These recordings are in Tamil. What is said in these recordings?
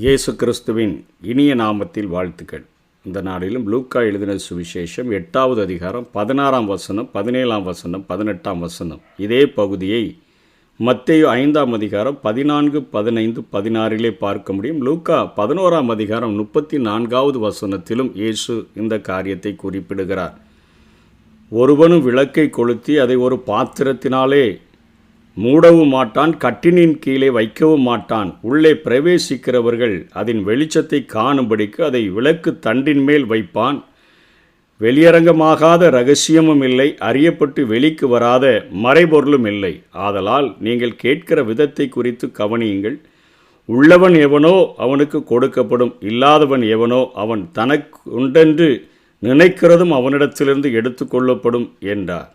இயேசு கிறிஸ்துவின் இனிய நாமத்தில் வாழ்த்துக்கள். இந்த நாளிலும் லூக்கா எழுதின சுவிசேஷம் 8வது அதிகாரம் 16ஆம் வசனம், 17ஆம் வசனம், 18ஆம் வசனம். இதே பகுதியை மத்தேயு 5ஆம் அதிகாரம் 14, 15, 16 பார்க்க முடியும். லூக்கா 11ஆம் அதிகாரம் 34வது வசனத்திலும் இயேசு இந்த காரியத்தை குறிப்பிடுகிறார். ஒருவனும் விளக்கை கொளுத்தி அதை ஒரு பாத்திரத்தினாலே மூடவும் மாட்டான், கட்டினின் கீழே வைக்கவும் மாட்டான். உள்ளே பிரவேசிக்கிறவர்கள் அதன் வெளிச்சத்தை காணும்படிக்கு அதை விளக்கு தண்டின் மேல் வைப்பான். வெளியரங்கமாகாத இரகசியமும் இல்லை, அறியப்பட்டு வெளிக்கு வராத மறைபொருளும் இல்லை. ஆதலால் நீங்கள் கேட்கிற விதத்தை குறித்து கவனியுங்கள். உள்ளவன் எவனோ அவனுக்கு கொடுக்கப்படும், இல்லாதவன் எவனோ அவன் தனக்கு உண்டென்று நினைக்கிறதும் அவனிடத்திலிருந்து எடுத்துக்கொள்ளப்படும் என்றார்.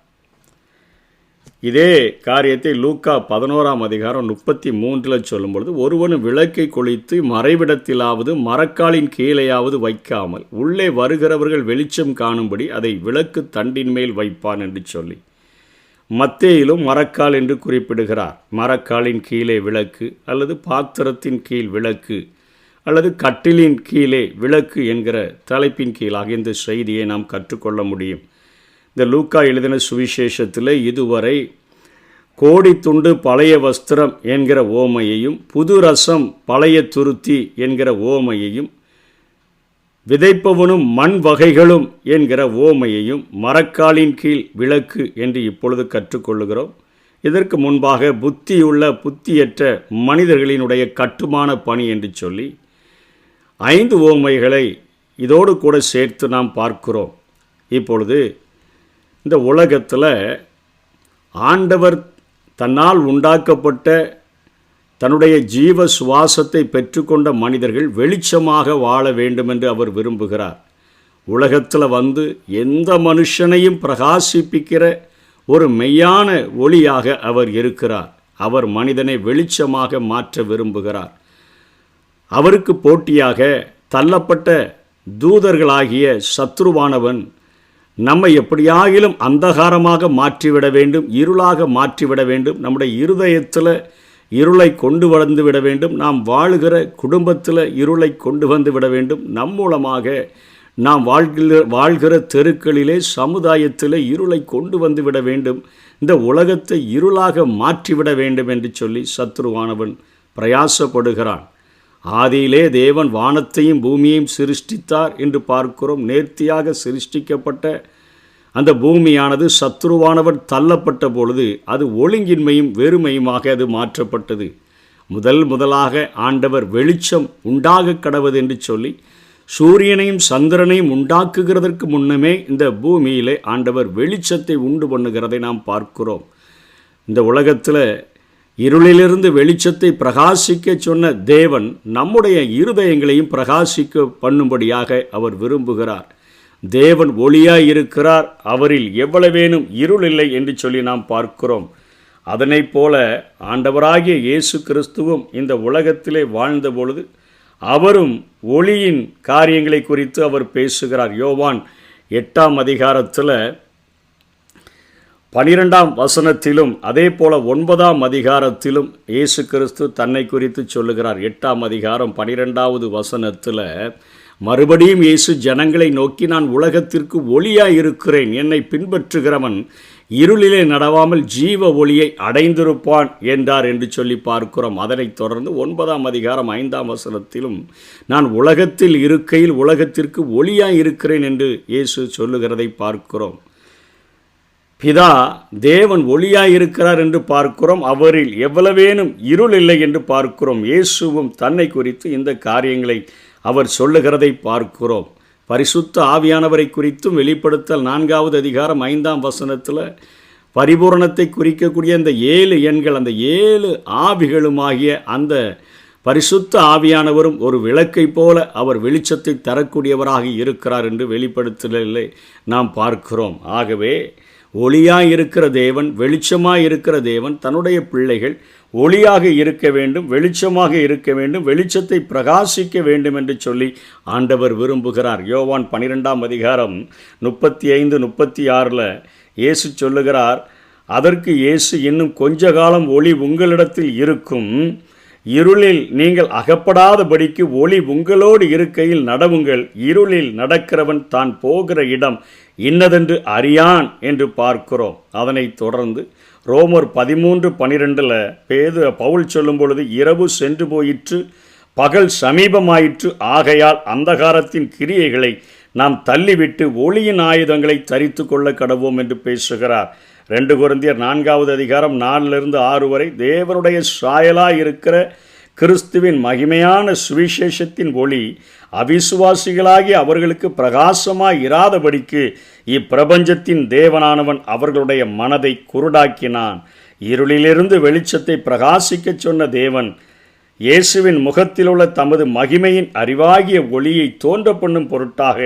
இதே காரியத்தை லூக்கா 11ஆம் அதிகாரம் 33 சொல்லும்பொழுது, ஒருவனும் விளக்கை கொளுத்தி மறைவிடத்திலாவது மரக்காலின் கீழேயாவது வைக்காமல் உள்ளே வருகிறவர்கள் வெளிச்சம் காணும்படி அதை விளக்கு தண்டின் மேல் வைப்பான் என்று சொல்லி மத்தேயிலும் மரக்கால் என்று குறிப்பிடுகிறார். மரக்காலின் கீழே விளக்கு அல்லது பாத்திரத்தின் கீழ் விளக்கு அல்லது கட்டிலின் கீழே விளக்கு என்கிற தலைப்பின் கீழாக இந்த செய்தியை நாம் கற்றுக்கொள்ள முடியும். இந்த லூக்கா எழுதின சுவிசேஷத்தில் இதுவரை கோடி துண்டு பழைய வஸ்திரம் என்கிற ஓமையையும், புது ரசம் பழைய துருத்தி என்கிற ஓமையையும், விதைப்பவனும் மண் வகைகளும் என்கிற ஓமையையும், மரக்காலின் கீழ் விளக்கு என்று இப்பொழுது கற்றுக்கொள்ளுகிறோம். இதற்கு முன்பாக புத்தியுள்ள புத்தியற்ற மனிதர்களினுடைய கட்டுமான பணி என்று சொல்லி 5 ஓமைகளை இதோடு கூட சேர்த்து நாம் பார்க்கிறோம். இப்பொழுது இந்த உலகத்தில் ஆண்டவர் தன்னால் உண்டாக்கப்பட்ட தன்னுடைய ஜீவ சுவாசத்தை பெற்றுக்கொண்ட மனிதர்கள் வெளிச்சமாக வாழ வேண்டும் என்று அவர் விரும்புகிறார். உலகத்தில் வந்து எந்த மனுஷனையும் பிரகாசிப்பிக்கிற ஒரு மெய்யான ஒளியாக அவர் இருக்கிறார். அவர் மனிதனை வெளிச்சமாக மாற்ற விரும்புகிறார். அவருக்கு போட்டியாக தள்ளப்பட்ட தூதர்களாகிய சத்ருவானவன் நம்மை எப்படியாகிலும் அந்தகாரமாக மாற்றிவிட வேண்டும், இருளாக மாற்றிவிட வேண்டும், நம்முடைய இருதயத்தில் இருளை கொண்டு வந்து விட வேண்டும், நாம் வாழுகிற குடும்பத்தில் இருளை கொண்டு வந்து விட வேண்டும், நம் மூலமாக நாம் வாழ்கிற தெருக்களிலே சமுதாயத்தில் இருளை கொண்டு வந்து விட வேண்டும், இந்த உலகத்தை இருளாக மாற்றிவிட வேண்டும் என்று சொல்லி சத்ருவானவன் பிரயாசப்படுகிறான். ஆதியிலே தேவன் வானத்தையும் பூமியையும் சிருஷ்டித்தார் என்று பார்க்கிறோம். நேர்த்தியாக சிருஷ்டிக்கப்பட்ட அந்த பூமியானது சத்ருவானவன் தள்ளப்பட்ட பொழுது அது ஒழுங்கின்மையும் வெறுமையுமாக அது மாற்றப்பட்டது. முதலாக ஆண்டவர் வெளிச்சம் உண்டாக கடவது என்று சொல்லி சூரியனையும் சந்திரனையும் உண்டாக்குகிறதற்கு முன்னமே இந்த பூமியிலே ஆண்டவர் வெளிச்சத்தை உண்டு பண்ணுகிறதை நாம் பார்க்கிறோம். இந்த உலகத்தில் இருளிலிருந்து வெளிச்சத்தை பிரகாசிக்க சொன்ன தேவன் நம்முடைய இருதயங்களையும் பிரகாசிக்க பண்ணும்படியாக அவர் விரும்புகிறார். தேவன் ஒளியாய் இருக்கிறார், அவரில் எவ்வளவேனும் இருள் இல்லை என்று சொல்லி நாம் பார்க்கிறோம். அதனைப் போல ஆண்டவராகிய இயேசு கிறிஸ்துவும் இந்த உலகத்திலே வாழ்ந்த பொழுது அவரும் ஒளியின் காரியங்களை குறித்து அவர் பேசுகிறார். யோவான் 8ஆம் அதிகாரத்தில் 12ஆம் வசனத்திலும் அதே போல 9ஆம் அதிகாரத்திலும் இயேசு கிறிஸ்து தன்னை குறித்து சொல்லுகிறார். 8ஆம் அதிகாரம் 12வது வசனத்தில் மறுபடியும் இயேசு ஜனங்களை நோக்கி, நான் உலகத்திற்கு ஒளியாய் இருக்கிறேன், என்னை பின்பற்றுகிறவன் இருளிலே நடவாமல் ஜீவ ஒளியை அடைந்திருப்பான் என்றார் என்று சொல்லி பார்க்கிறோம். அதனைத் தொடர்ந்து 9ஆம் அதிகாரம் 5ஆம் வசனத்திலும் நான் உலகத்தில் இருக்கையில் உலகத்திற்கு ஒளியாய் இருக்கிறேன் என்று இயேசு சொல்லுகிறதை பார்க்கிறோம். பிதா தேவன் ஒளியாயிருக்கிறார் என்று பார்க்கிறோம். அவரில் எவ்வளவேனும் இருள் இல்லை என்று பார்க்கிறோம். இயேசுவும் தன்னை குறித்து இந்த காரியங்களை அவர் சொல்லுகிறதை பார்க்கிறோம். பரிசுத்த ஆவியானவரை குறித்தும் வெளிப்படுத்தல் 4வது அதிகாரம் 5ஆம் வசனத்தில் பரிபூரணத்தை குறிக்கக்கூடிய அந்த 7 எண்கள், அந்த 7 ஆவிகளுமாகிய அந்த பரிசுத்த ஆவியானவரும் ஒரு விளக்கை போல அவர் வெளிச்சத்தை தரக்கூடியவராக இருக்கிறார் என்று வெளிப்படுத்தலிலே நாம் பார்க்கிறோம். ஆகவே ஒளியாய் இருக்கிற தேவன், வெளிச்சமாக இருக்கிற தேவன் தன்னுடைய பிள்ளைகள் ஒளியாக இருக்க வேண்டும், வெளிச்சமாக இருக்க வேண்டும், வெளிச்சத்தை பிரகாசிக்க வேண்டும் என்று சொல்லி ஆண்டவர் விரும்புகிறார். யோவான் 12ஆம் அதிகாரம் 35, 36 இயேசு சொல்லுகிறார், அதற்கு இயேசு, இன்னும் கொஞ்ச காலம் ஒளி உங்களிடத்தில் இருக்கும், இருளில் நீங்கள் அகப்படாதபடிக்கு ஒளி உங்களோடு இருக்கையில் நடவுங்கள். இருளில் நடக்கிறவன் தான் போகிற இடம் இன்னதென்று அறியான் என்று பார்க்கிறோம். அதனைத் தொடர்ந்து ரோமர் 13:12 பவுல் சொல்லும் பொழுது, இரவு சென்று போயிற்று, பகல் சமீபமாயிற்று, ஆகையால் அந்தகாரத்தின் கிரியைகளை நாம் தள்ளிவிட்டு ஒளியின் ஆயுதங்களை தரித்து கொள்ள கடவோம் என்று பேசுகிறார். 2 கொரிந்தியர் 4:4 வரை தேவனுடைய சாயலாய் இருக்கிற கிறிஸ்துவின் மகிமையான சுவிசேஷத்தின் ஒளி அவிசுவாசிகளாகி அவர்களுக்கு பிரகாசமாய் இராதபடிக்கு இப்பிரபஞ்சத்தின் தேவனானவன் அவர்களுடைய மனதை குருடாக்கினான். இருளிலிருந்து வெளிச்சத்தை பிரகாசிக்கச் சொன்ன தேவன் இயேசுவின் முகத்திலுள்ள தமது மகிமையின் அறிவாகிய ஒளியை தோன்ற பண்ணும் பொருட்டாக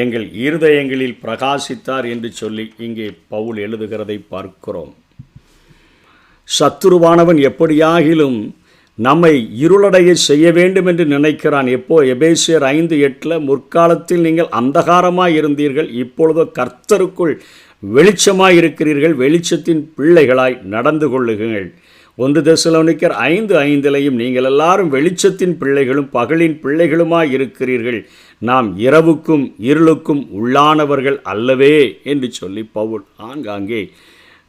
எங்கள் இருதயங்களில் பிரகாசித்தார் என்று சொல்லி இங்கே பவுல் எழுதுகிறதை பார்க்கிறோம். சத்துருவானவன் எப்படியாகிலும் நம்மை இருளடைய செய்ய வேண்டும் என்று நினைக்கிறான். எபேசியர் 5:8 முற்காலத்தில் நீங்கள் அந்தகாரமாய் இருந்தீர்கள், இப்பொழுதோ கர்த்தருக்குள் வெளிச்சமாய் இருக்கிறீர்கள், வெளிச்சத்தின் பிள்ளைகளாய் நடந்து கொள்ளுங்கள். 1 தெசலோனிக்கர் 5:5 நீங்கள் எல்லாரும் வெளிச்சத்தின் பிள்ளைகளும் பகலின் பிள்ளைகளுமாய் இருக்கிறீர்கள், நாம் இரவுக்கும் இருளுக்கும் உள்ளானவர்கள் அல்லவே என்று சொல்லி பவுல் ஆங்காங்கே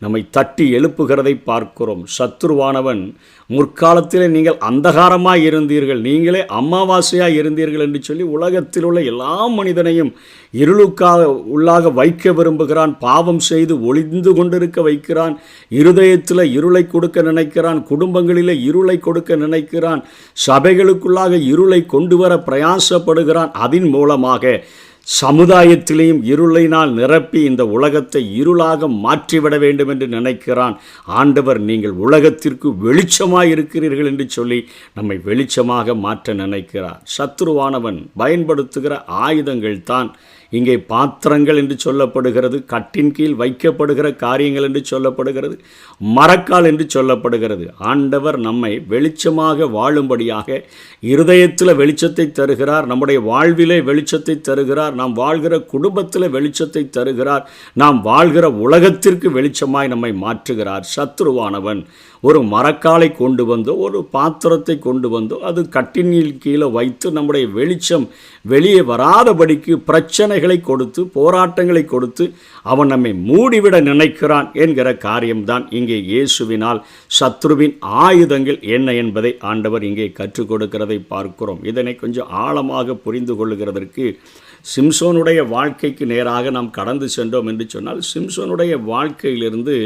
நம்மை தட்டி எழுப்புகிறதை பார்க்கிறோம். சத்துருவானவன் முற்காலத்தில் நீங்கள் அந்தகாரமாய் இருந்தீர்கள், நீங்களே அமாவாசையாக இருந்தீர்கள் என்று சொல்லி உலகத்தில் உள்ள எல்லா மனிதனையும் உள்ளாக வைக்க விரும்புகிறான். பாவம் செய்து ஒளிந்து கொண்டிருக்க வைக்கிறான். இருதயத்தில் இருளை கொடுக்க நினைக்கிறான், குடும்பங்களில் இருளை கொடுக்க நினைக்கிறான், சபைகளுக்குள்ளாக இருளை கொண்டு வர பிரயாசப்படுகிறான். அதன் மூலமாக சமுதாயத்திலேயும் இருளினால் நிரப்பி இந்த உலகத்தை இருளாக மாற்றிவிட வேண்டும் என்று நினைக்கிறான். ஆண்டவர் நீங்கள் உலகத்திற்கு வெளிச்சமாக இருக்கிறீர்கள் என்று சொல்லி நம்மை வெளிச்சமாக மாற்ற நினைக்கிறார். சத்துருவானவன் பயன்படுத்துகிற ஆயுதங்கள் தான் இங்கே பாத்திரங்கள் என்று சொல்லப்படுகிறது, கட்டின் கீழ் வைக்கப்படுகிற காரியங்கள் என்று சொல்லப்படுகிறது, மரக்கால் என்று சொல்லப்படுகிறது. ஆண்டவர் நம்மை வெளிச்சமாக வாழும்படியாக இருதயத்தில் வெளிச்சத்தை தருகிறார், நம்முடைய வாழ்விலே வெளிச்சத்தை தருகிறார், நாம் வாழ்கிற குடும்பத்தில் வெளிச்சத்தை தருகிறார், நாம் வாழ்கிற உலகத்திற்கு வெளிச்சமாய் நம்மை மாற்றுகிறார். சத்துருவானவன் ஒரு மரக்காலை கொண்டு வந்தோ ஒரு பாத்திரத்தை கொண்டு வந்தோ அது கட்டின் கீழே வைத்து நம்முடைய வெளிச்சம் வெளியே வராதபடிக்கு பிரச்சனைகளை கொடுத்து போராட்டங்களை கொடுத்து அவன் நம்மை மூடிவிட நினைக்கிறான் என்கிற காரியம்தான் இங்கே இயேசுவினால் சத்ருவின் ஆயுதங்கள் என்ன என்பதை ஆண்டவர் இங்கே கற்றுக் கொடுக்கிறதை பார்க்கிறோம். இதனை கொஞ்சம் ஆழமாக புரிந்து கொள்ளுகிறதற்கு சிம்சோனுடைய வாழ்க்கைக்கு நேராக நாம் கடந்து சென்றோம் என்று சொன்னால், சிம்சோனுடைய வாழ்க்கையிலிருந்து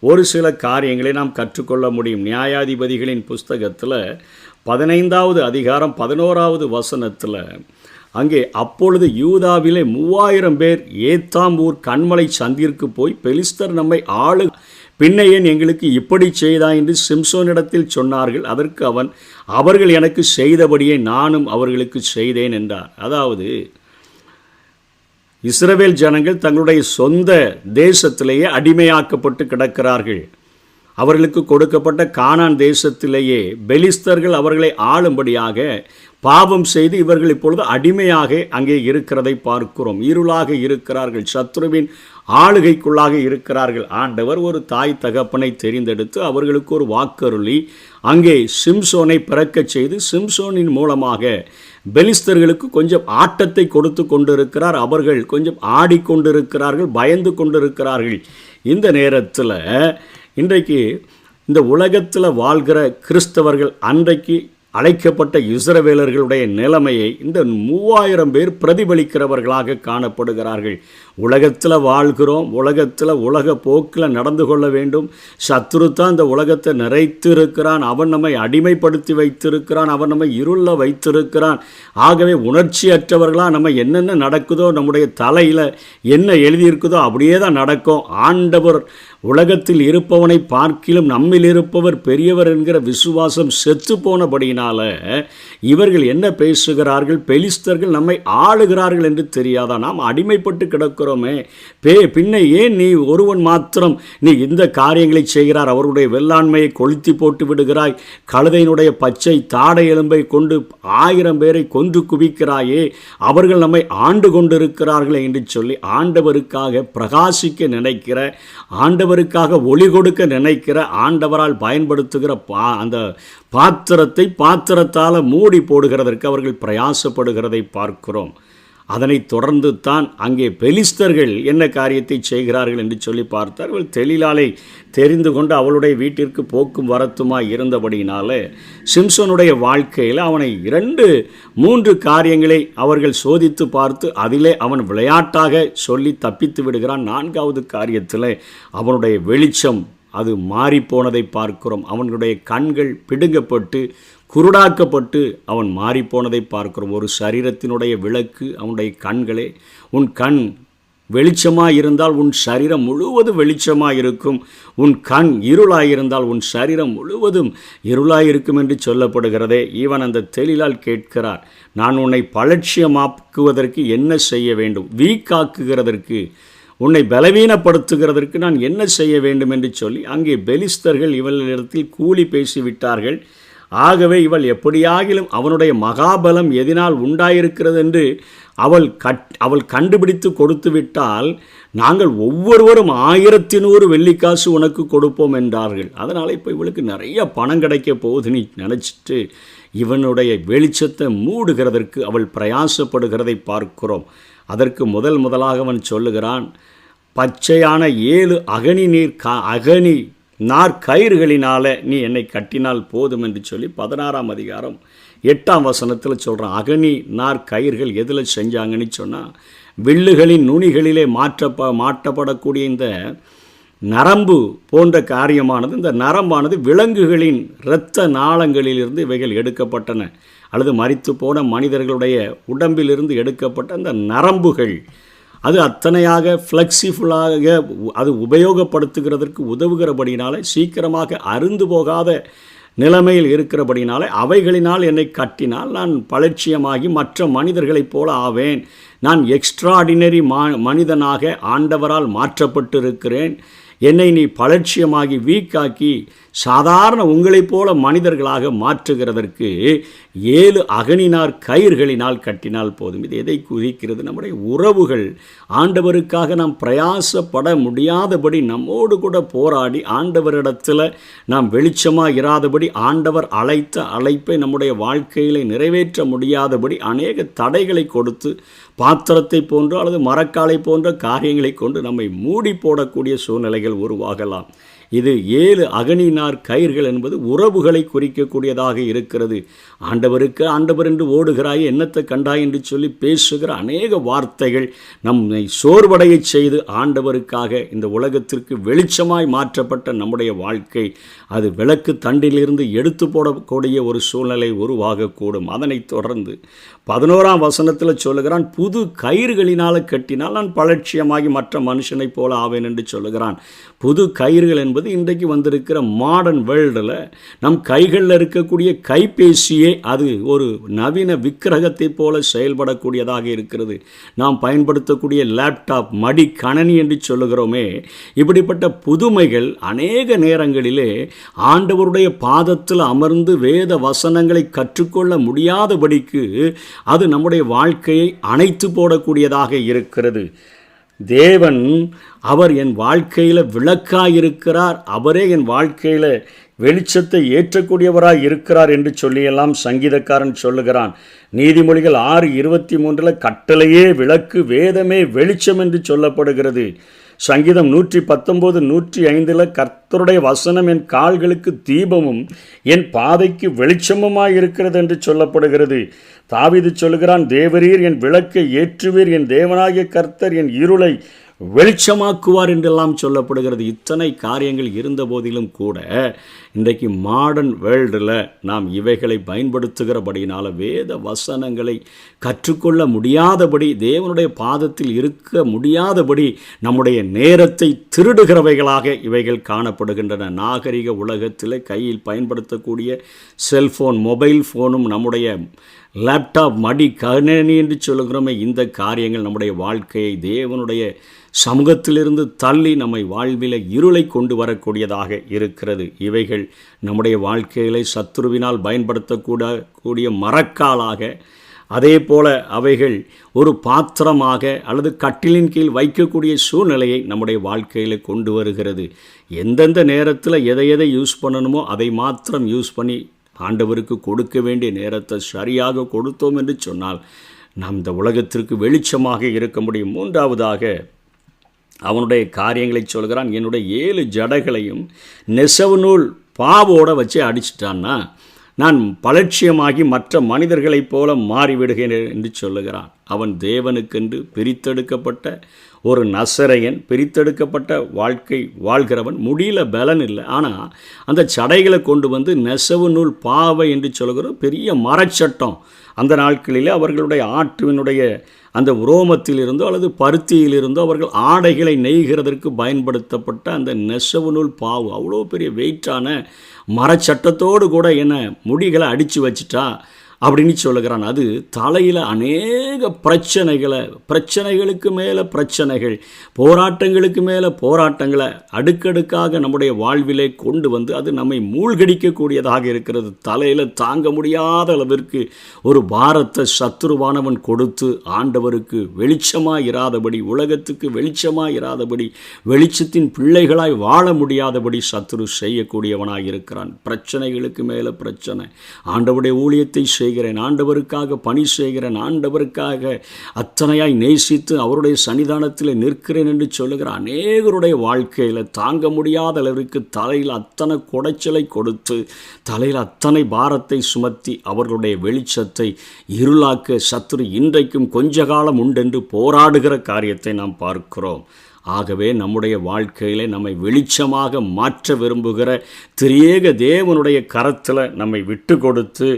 ஒரு சில காரியங்களை நாம் கற்றுக்கொள்ள முடியும். நியாயாதிபதிகளின் புஸ்தகத்தில் 15வது அதிகாரம் 11வது வசனத்தில் அங்கே அப்பொழுது யூதாவிலே 3000 பேர் ஏத்தாம் ஊர் கண்மலை சந்திற்கு போய், பெலிஸ்தர் நம்மை பின்னையேன் எங்களுக்கு இப்படி செய்தா என்று சிம்சோனிடத்தில் சொன்னார்கள். அதற்கு அவன், அவர்கள் எனக்கு செய்தபடியே நானும் அவர்களுக்கு செய்தேன் என்றார். அதாவது இஸ்ரவேல் ஜனங்கள் தங்களுடைய சொந்த தேசத்திலேயே அடிமையாக்கப்பட்டு கிடக்கிறார்கள். அவர்களுக்கு கொடுக்கப்பட்ட கானான் தேசத்திலேயே பெலிஸ்தர்கள் அவர்களை ஆளும்படியாக பாவம் செய்து இவர்கள் இப்பொழுது அடிமையாக அங்கே இருக்கிறதை பார்க்கிறோம். இருளாக இருக்கிறார்கள், சத்ருவின் ஆளுகைக்குள்ளாக இருக்கிறார்கள். ஆண்டவர் ஒரு தாய் தகப்பனை தெரிந்தெடுத்து அவர்களுக்கு ஒரு வாக்கருளி அங்கே சிம்சோனை பிறக்கச் செய்து சிம்சோனின் மூலமாக பெலிஸ்தர்களுக்கு கொஞ்சம் ஆட்டத்தை கொடுத்து கொண்டிருக்கிறார். அவர்கள் கொஞ்சம் ஆடிக்கொண்டிருக்கிறார்கள், பயந்து கொண்டிருக்கிறார்கள். இந்த நேரத்தில் இன்றைக்கு இந்த உலகத்தில் வாழ்கிற கிறிஸ்தவர்கள் அன்றைக்கு அழைக்கப்பட்ட இஸ்ரவேலர்களுடைய நிலைமையை இந்த 3000 பேர் பிரதிபலிக்கிறவர்களாக காணப்படுகிறார்கள். உலகத்தில் வாழ்கிறோம், உலகத்தில் உலக போக்கில் நடந்து கொள்ள வேண்டும். சத்துரு தான் இந்த உலகத்தை நிறைத்து இருக்கிறான், அவன் நம்மை அடிமைப்படுத்தி வைத்திருக்கிறான், அவன் நம்மை இருளில் வைத்திருக்கிறான். ஆகவே உணர்ச்சியற்றவர்களாக நம்ம என்னென்ன நடக்குதோ, நம்முடைய தலையில் என்ன எழுதியிருக்குதோ அப்படியே தான் நடக்கும். ஆண்டவர் உலகத்தில் இருப்பவனை பார்க்கிலும் நம்மில் இருப்பவர் பெரியவர் என்கிற விசுவாசம் செத்து போனபடியினால இவர்கள் என்ன பேசுகிறார்கள், பெலிஸ்தர்கள் நம்மை ஆளுகிறார்கள் என்று தெரியாதா? நாம் அடிமைப்பட்டு கிடக்கிறோம். பார்க்கிறோமே. பின்ன ஏன் நீ ஒருவன் மாத்திரம் நீ இந்த காரியங்களை செய்கிறார், அவருடைய வெள்ளாண்மையை கொளுத்தி போட்டு விடுகிறாய், கழுதையினுடைய பச்சை தாடை எலும்பை கொண்டு 1000 பேரை கொன்று குவிக்கிறாயே, அவர்கள் நம்மை ஆண்டு கொண்டிருக்கிறார்களே என்று சொல்லி ஆண்டவருக்காக பிரகாசிக்க நினைக்கிற, ஆண்டவருக்காக ஒளி கொடுக்க நினைக்கிற, ஆண்டவரால் பயன்படுத்துகிற அந்த பாத்திரத்தால் மூடி போடுகிறதற்கு அவர்கள் பிரயாசப்படுகிறதை பார்க்கிறோம். அதனைத் தொடர்ந்து தான் அங்கே பெலிஸ்தர்கள் என்ன காரியத்தை செய்கிறார்கள் என்று சொல்லி பார்த்தார்கள். தெளிலாலை தெரிந்து கொண்டு அவளுடைய வீட்டிற்கு போக்கும் வரத்துமாய் இருந்தபடியினால சிம்சோனுடைய வாழ்க்கையில் அவனை 2-3 காரியங்களை அவர்கள் சோதித்து பார்த்து அதிலே அவன் விளையாட்டாக சொல்லி தப்பித்து விடுகிறான். 4வது காரியத்தில் அவனுடைய வெளிச்சம் அது மாறிப்போனதை பார்க்கிறோம். அவனுடைய கண்கள் பிடுங்கப்பட்டு குருடாக்கப்பட்டு அவன் மாறிப்போனதை பார்க்கிறோம். ஒரு சரீரத்தினுடைய விளக்கு அவனுடைய கண்களே. உன் கண் வெளிச்சமாக இருந்தால் உன் சரீரம் முழுவதும் வெளிச்சமாக இருக்கும். உன் கண் இருளாயிருந்தால் உன் சரீரம் முழுவதும் இருளாயிருக்கும் என்று சொல்லப்படுகிறதே. இவன் அந்த தெளிலால் கேட்கிறார், நான் உன்னை பலட்சியமாக்குவதற்கு என்ன செய்ய வேண்டும், வீக்காக்குகிறதற்கு, உன்னை பலவீனப்படுத்துகிறதற்கு நான் என்ன செய்ய வேண்டும் என்று சொல்லி அங்கே பெலிஸ்தர்கள் இவளிடத்தில் கூலி பேசிவிட்டார்கள். ஆகவே இவள் எப்படியாகிலும் அவனுடைய மகாபலம் எதனால் உண்டாயிருக்கிறது என்று அவள் கண்டுபிடித்து கொடுத்து விட்டால் நாங்கள் ஒவ்வொருவரும் 1100 வெள்ளிக்காசு உனக்கு கொடுப்போம் என்றார்கள். அதனால் இப்போ இவளுக்கு நிறைய பணம் கிடைக்க போகுதுன்னு நினச்சிட்டு இவனுடைய வெளிச்சத்தை மூடுகிறதற்கு அவள் பிரயாசப்படுகிறதை பார்க்கிறோம். அதற்கு முதலாக அவன் சொல்லுகிறான், பச்சையான 7 அகனி நார் கயிறுகளினால நீ என்னை கட்டினால் போதும் என்று சொல்லி 16ஆம் அதிகாரம் 8ஆம் வசனத்தில் சொல்கிறான். அகனி நார் கயிறுகள் எதில் செஞ்சாங்கன்னு சொன்னால் வில்லுகளின் நுனிகளிலே மாட்டப்படக்கூடிய இந்த நரம்பு போன்ற காரியமானது, இந்த நரம்பானது விலங்குகளின் இரத்த நாளங்களிலிருந்து இவைகள் எடுக்கப்பட்டன, அல்லது மரித்து போன மனிதர்களுடைய உடம்பிலிருந்து எடுக்கப்பட்ட அந்த நரம்புகள் அது அத்தனையாக ஃப்ளெக்சிபிளாக அது உபயோகப்படுத்துகிறதற்கு உதவுகிறபடினாலே சீக்கிரமாக அருந்து போகாத நிலைமையில் இருக்கிறபடினாலே அவைகளினால் என்னை கட்டினால் நான் பலட்சியமாகி மற்ற மனிதர்களைப் போல ஆவேன். நான் எக்ஸ்ட்ராடினரி மனிதனாக ஆண்டவரால் மாற்றப்பட்டிருக்கிறேன். என்னை நீ பலட்சியமாகி வீக்காக்கி சாதாரண உங்களைப் போல மனிதர்களாக மாற்றுகிறதற்கு 7 அகனினார் கயிறுகளினால் கட்டினால் போதும். இது எதை குறிக்கிறது? நம்முடைய உறவுகள் ஆண்டவருக்காக நாம் பிரயாசப்பட முடியாதபடி நம்மோடு கூட போராடி ஆண்டவரிடத்தில் நாம் வெளிச்சமாக இராதபடி ஆண்டவர் அழைத்த அழைப்பை நம்முடைய வாழ்க்கையில் நிறைவேற்ற முடியாதபடி அநேக தடைகளை கொடுத்து பாத்திரத்தை போன்ற அல்லது மரக்காலை போன்ற காரியங்களை கொண்டு நம்மை மூடி போடக்கூடிய சூழ்நிலைகள் உருவாகலாம். இது 7 அகனினார் கயிர்கள் என்பது உறவுகளை குறிக்கக்கூடியதாக இருக்கிறது. ஆண்டவர் என்று ஓடுகிறாய், என்னத்தை கண்டாய் என்று சொல்லி பேசுகிற அநேக வார்த்தைகள் நம்மை சோர்வடைய செய்து ஆண்டவருக்காக இந்த உலகத்திற்கு வெளிச்சமாய் மாற்றப்பட்ட நம்முடைய வாழ்க்கை அது விளக்கு தண்டிலிருந்து எடுத்து போடக்கூடிய ஒரு சூழ்நிலை உருவாகக்கூடும். அதனைத் தொடர்ந்து 11ஆம் வசனத்தில் சொல்லுகிறான், புது கயிறுகளினால் கட்டினால் நான் பலட்சியமாகி மற்ற மனுஷனைப் போல ஆவேன் என்று சொல்லுகிறான். புது கயிறுகள் என்பது இன்றைக்கு வந்திருக்கிற மாடர்ன் வேர்ல்டில் நம் கைகளில் இருக்கக்கூடிய கைபேசியே அது ஒரு நவீன விக்கிரகத்தை போல செயல்படக்கூடியதாக இருக்கிறது. நாம் பயன்படுத்தக்கூடிய லேப்டாப், மடி கணனி என்று சொல்லுகிறோமே, இப்படிப்பட்ட புதுமைகள் அநேக நேரங்களிலே ஆண்டவருடைய பாதத்தில் அமர்ந்து வேத வசனங்களை கற்றுக்கொள்ள முடியாதபடிக்கு அது நம்முடைய வாழ்க்கையை அணைத்து போடக்கூடியதாக இருக்கிறது. தேவன் அவர் என் வாழ்க்கையில் விளக்காயிருக்கிறார், அவரே என் வாழ்க்கையில் வெளிச்சத்தை ஏற்றக்கூடியவராய் இருக்கிறார் என்று சொல்லியெல்லாம் சங்கீதக்காரன் சொல்லுகிறான். நீதிமொழிகள் 6:23 கட்டளையே விளக்கு, வேதமே வெளிச்சம் என்று சொல்லப்படுகிறது. சங்கீதம் 119, 105 கர்த்தருடைய வசனம் என் கால்களுக்கு தீபமும் என் பாதைக்கு வெளிச்சமுமாய் இருக்கிறது என்று சொல்லப்படுகிறது. தாவீது சொல்லுகிறான், தேவரீர் என் விளக்கை ஏற்றுவீர், என் தேவனாகிய கர்த்தர் என் இருளை வெளிச்சமாக்குவார் என்றெல்லாம் சொல்லப்படுகிறது. இத்தனை காரியங்கள் இருந்த போதிலும் கூட இன்றைக்கு மாடர்ன் வேர்ல்டில் நாம் இவைகளை பயன்படுத்துகிறபடியினால் வேத வசனங்களை கற்றுக்கொள்ள முடியாதபடி, தேவனுடைய பாதத்தில் இருக்க முடியாதபடி நம்முடைய நேரத்தை திருடுகிறவைகளாக இவைகள் காணப்படுகின்றன. நாகரிக உலகத்தில் கையில் பயன்படுத்தக்கூடிய செல்ஃபோன், மொபைல் ஃபோனும் நம்முடைய லேப்டாப், மடி, கணினி என்று சொல்லுகிறோமே, இந்த காரியங்கள் நம்முடைய வாழ்க்கையை தேவனுடைய சமூகத்திலிருந்து தள்ளி நம்மை வாழ்வில் இருளை கொண்டு வரக்கூடியதாக இருக்கிறது. இவைகள் நம்முடைய வாழ்க்கைகளை சத்துருவினால் பயன்படுத்தக்கூடக்கூடிய மரக்காலாக, அதே போல அவைகள் ஒரு பாத்திரமாக அல்லது கட்டிலின் கீழ் வைக்கக்கூடிய சூழ்நிலையை நம்முடைய வாழ்க்கையில் கொண்டு வருகிறது. எந்தெந்த நேரத்தில் எதை எதை யூஸ் பண்ணணுமோ அதை மாத்திரம் யூஸ் பண்ணி ஆண்டவருக்கு கொடுக்க வேண்டிய நேரத்தை சரியாக கொடுத்தோம் என்று சொன்னால் நாம் இந்த உலகத்திற்கு வெளிச்சமாக இருக்க முடியும். மூன்றாவதாக அவனுடைய காரியங்களை சொல்கிறான். என்னுடைய 7 ஜடைகளையும் நெசவு நூல் பாவோடு வச்சு அடிச்சிட்டான்னா நான் பலட்சியமாகி மற்ற மனிதர்களைப் போல மாறிவிடுகிறேன் என்று சொல்லுகிறான். அவன் தேவனுக்கென்று பிரித்தெடுக்கப்பட்ட ஒரு நசரையன், பிரித்தெடுக்கப்பட்ட வாழ்க்கை வாழ்கிறவன். முடியல, பலன் இல்லை. ஆனால் அந்த சடைகளை கொண்டு வந்து நெசவு நூல் பாவை என்று சொல்கிற பெரிய மரச்சட்டம். அந்த நாட்களிலே அவர்களுடைய ஆற்றினுடைய அந்த உரோமத்திலிருந்தோ அல்லது பருத்தியிலிருந்தோ அவர்கள் ஆடைகளை நெய்கிறதற்கு பயன்படுத்தப்பட்ட அந்த நெசவு நூல் பாவு அவ்வளோ பெரிய வெயிட்டான மரச்சட்டத்தோடு கூட என்ன முடிகளை அடித்து வச்சிட்டா அப்படின்னு சொல்லுகிறான். அது தலையில் அநேக பிரச்சனைகளுக்கு மேலே பிரச்சனைகள், போராட்டங்களுக்கு மேலே போராட்டங்களை அடுக்கடுக்காக நம்முடைய வாழ்விலே கொண்டு வந்து அது நம்மை மூழ்கடிக்கக்கூடியதாக இருக்கிறது. தலையில் தாங்க முடியாத அளவிற்கு ஒரு பாரத்தை சத்துருவானவன் கொடுத்து ஆண்டவருக்கு வெளிச்சமாக இராதபடி, உலகத்துக்கு வெளிச்சமாக இராதபடி, வெளிச்சத்தின் பிள்ளைகளாய் வாழ முடியாதபடி சத்துரு செய்யக்கூடியவனாக இருக்கிறான். பிரச்சனைகளுக்கு மேலே பிரச்சனை. ஆண்டவருடைய ஊழியத்தை செய்கிறேன், ஆண்டவருக்காக பணி செய்கிறேன், ஆண்டவருக்காக அத்தனையாய் நேசித்து அவருடைய சன்னிதானத்தில் நிற்கிறேன் என்று சொல்லுகிற அநேகருடைய வாழ்க்கையில் தாங்க முடியாத அளவிற்கு தலையில் அத்தனை குடைச்சலை கொடுத்து, தலையில் அத்தனை பாரத்தை சுமத்தி அவர்களுடைய வெளிச்சத்தை இருளாக்க சத்துரு இன்றைக்கும் கொஞ்ச காலம் உண்டென்று போராடுகிற காரியத்தை நாம் பார்க்கிறோம். ஆகவே நம்முடைய வாழ்க்கையில் நம்மை வெளிச்சமாக மாற்ற விரும்புகிற திரியேக தேவனுடைய கரத்தில் நம்மை விட்டு கொடுத்து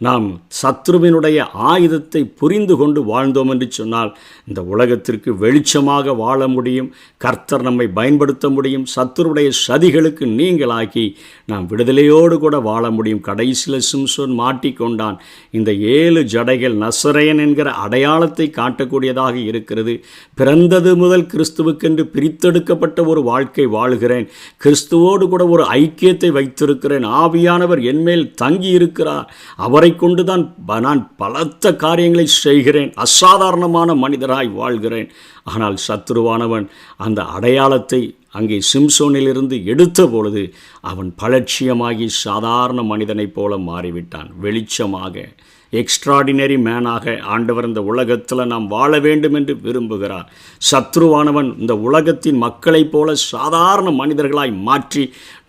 நாம் சத்ருவினுடைய ஆயுதத்தை புரிந்து கொண்டு வாழ்ந்தோம் என்று சொன்னால் இந்த உலகத்திற்கு வெளிச்சமாக வாழ முடியும். கர்த்தர் நம்மை பயன்படுத்த முடியும். சத்துருடைய சதிகளுக்கு நீங்களாக்கி நாம் விடுதலையோடு கூட வாழ முடியும். கடைசியில் சிம்சோன் மாட்டிக்கொண்டான். இந்த 7 ஜடைகள் நசரேயன் என்கிற அடையாளத்தை காட்டக்கூடியதாக இருக்கிறது. பிறந்தது முதல் கிறிஸ்துவுக்கென்று பிரித்தெடுக்கப்பட்ட ஒரு வாழ்க்கை வாழுகிறேன், கிறிஸ்துவோடு கூட ஒரு ஐக்கியத்தை வைத்திருக்கிறேன், ஆவியானவர் என்மேல் தங்கி இருக்கிறார், அவரை கொண்டுதான் நான் பலத்த காரியங்களை செய்கிறேன், அசாதாரணமான மனிதராய் வாழ்கிறேன். ஆனால் சத்துருவானவன் அந்த அடையாளத்தை அங்கே சிம்சோனிலிருந்து எடுத்த பொழுது அவன் பலட்சியமாகி சாதாரண மனிதனைப் போல மாறிவிட்டான். வெளிச்சமாக எக்ஸ்ட்ராடினரி மேனாக ஆண்டவர் இந்த உலகத்தில் நாம் வாழ வேண்டும் என்று விரும்புகிறார். சத்ருவானவன் இந்த உலகத்தின் மக்களைப் போல சாதாரண மனிதர்களாய் மாற்றி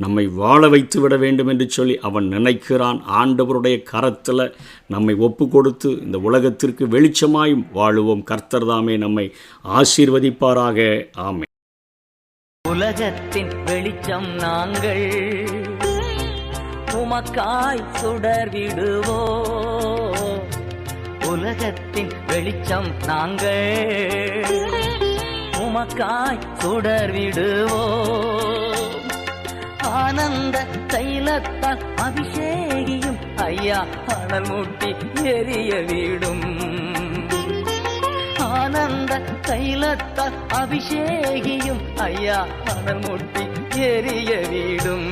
நம்மை வாழ வைத்து விட வேண்டும் என்று சொல்லி அவன் நினைக்கிறான். ஆண்டவருடைய கரத்தில் நம்மை ஒப்பு கொடுத்து இந்த உலகத்திற்கு வெளிச்சமாய் வாழுவோம். கர்த்தர் தாமே நம்மை ஆசீர்வதிப்பாராக. ஆமென். உலகத்தின் வெளிச்சம் நாங்கள், உமக்காய் சுடர் விடுவோ. உலகத்தின் வெளிச்சம் நாங்கள், உமக்காய் சுடர் விடுவோ. ஆனந்த தைலத்தால் அபிஷேகியும் ஐயா அனல் மூட்டி எரிய விடும். ஆனந்த தைலத்தால் அபிஷேகியும் ஐயா அனல் மூட்டி எரிய விடும்.